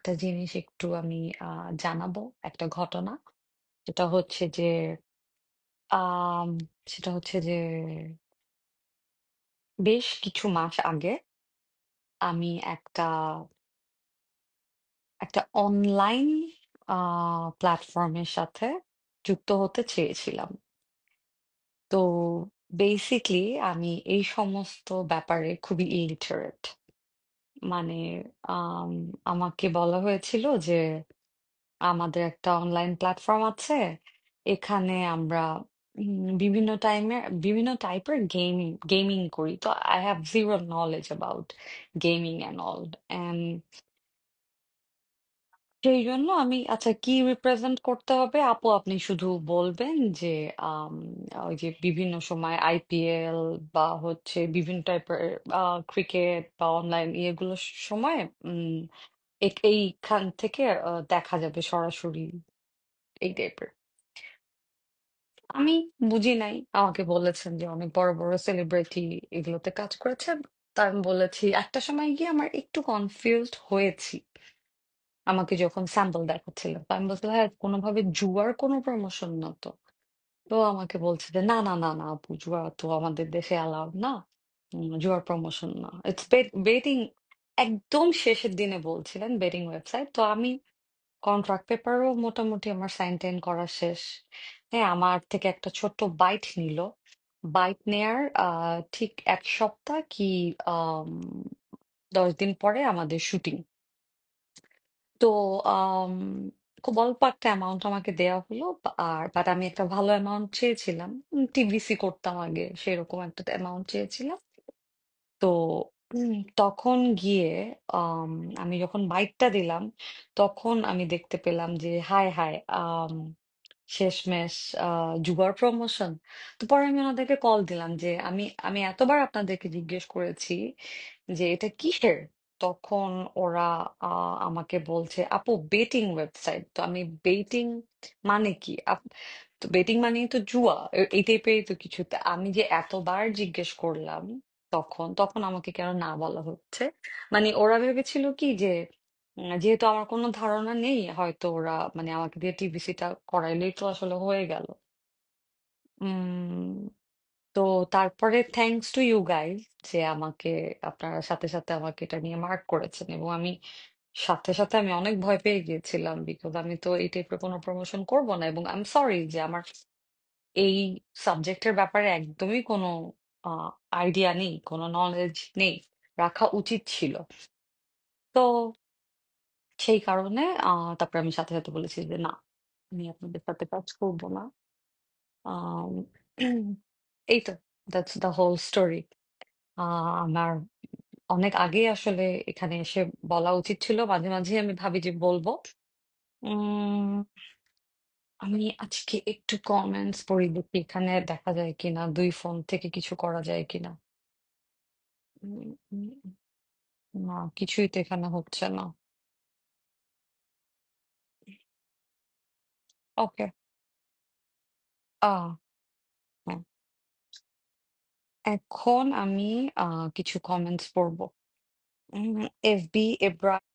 একটা জিনিস একটু আমি জানাবো, একটা ঘটনা। সেটা হচ্ছে যে আম সেটা হচ্ছে যে বেশ কিছু মাস আগে আমি একটা অনলাইন আ প্ল্যাটফর্মের সাথে যুক্ত হতে চেয়েছিলাম। তো বেসিক্যালি আমি এই সমস্ত ব্যাপারে খুবই illiterate। মানে আম আমাকে বলা হয়েছিল যে আমাদের একটা অনলাইন প্ল্যাটফর্ম আছে। এখানে আমরা বিভিন্ন টাইপের গেমিং করি। তো I have zero knowledge about gaming and all. And সেইজন্য আমি আচ্ছা কি রিপ্রেজেন্ট করতে হবে আপু আপনি শুধু বলবেন যে আম ওই যে বিভিন্ন সময় আইপিএল বা হচ্ছে বিভিন্ন টাইপের ক্রিকেট বা অনলাইন ইয়েগুলোর সময় উম এইখান থেকে দেখা যাবে সরাসরি এই টাইপের। আমি বুঝি নাই। আমাকে বলেছেন যে অনেক বড়, বড় সেলিব্রিটি এগুলোতে কাজ করেছেন। তা আমি বলেছি একটা সময় গিয়ে আমার একটু কনফিউজড হয়েছি। আমাকে যখন স্যাম্পল দেখাচ্ছিল। তো আমি বলছিলাম, "হ্যাঁ, কোনোভাবে জুয়ার কোনো প্রমোশন না তো?" তো আমাকে বলছে যে, "না, না, না, না আপু জুয়া তো আমাদের দেশে অ্যালাউড না। জুয়ার প্রমোশন না। ইটস বেটিং" একদম শেষের দিনে বলছিলেন বেটিং ওয়েবসাইট। তো আমি কন্ট্রাক্ট পেপারও মোটামুটি আমার সাইন-টাইন করা শেষ। হ্যাঁ, আমার থেকে একটা ছোট্ট বাইট নিল। বাইট নেয়ার ঠিক ১ সপ্তাহ কি আম ১০ দিন পরে আমাদের শুটিং। তো আম খুব অল্প একটা অ্যামাউন্ট আমাকে দেয়া হলো। বাট আমি একটা ভালো অ্যামাউন্ট চেয়েছিলাম। টিভিসি করতাম আগে। সেরকম একটা অ্যামাউন্ট চেয়েছিলাম। তো উম তখন গিয়ে আম আমি যখন বাইটটা দিলাম, তখন আমি দেখতে পেলাম যে হায়, হায়! শেষমেশ আ জুয়ার প্রমোশন। তো পরে আমি ওনাদেরকে কল দিলাম যে, "আমি আমি এতবার আপনাদেরকে জিজ্ঞেস করেছি যে, এটা কিসের?" তখন ওরা আ আমাকে বলছে, "আপু বেটিং ওয়েবসাইট।" তো আমি বেটিং মানে কি? তো বেটিং মানেই তো জুয়া। এই টাইপেরই তো কিছু। তা আমি যে এতবার জিজ্ঞেস করলাম তখন আমাকে কেন না বলা হচ্ছে? মানে ওরা ভেবেছিল কি যে যেহেতু আমার কোনো ধারণা নেই হয়তো ওরা মানে আমাকে দিয়ে টিভিসিটা করাইলেই তো আসলে হয়ে গেল। উম তো তারপরে থ্যাংকস টু ইউ গাইজ যে আপনারা সাথে, সাথে আমাকে এটা নিয়ে মার্ক করেছেন এবং আমি সাথে আমি অনেক ভয় পেয়ে গিয়েছিলাম বিকজ আমি তো এই টাইপের কোনো প্রমোশন করব না এবং আই এম সরি যে আমার এই সাবজেক্টের ব্যাপারে একদমই কোনো আ আইডিয়া নেই, কোনো নলেজ নেই। রাখা উচিত ছিল। তো সেই কারণে তারপরে আমি সাথে বলেছি যে, "না, আমি আপনাদের সাথে কাজ করব না।" আম এই তো দ্যাটস দ্য হোল স্টোরি। আ আমার অনেক আগেই আসলে এখানে এসে বলা উচিত ছিল। মাঝে আমি ভাবি যে বলব। উম আমি আজকে একটু কমেন্টস পড়ি দেখি এখানে দেখা যায় কিনা। ২ ফোন থেকে কিছু করা যায় কিনা। উম উম না, কিছুই তো এখানে হচ্ছে না। ওকে। আ হ্যাঁ। এখন আমি আ কিছু কমেন্টস পড়ব। উম এফবি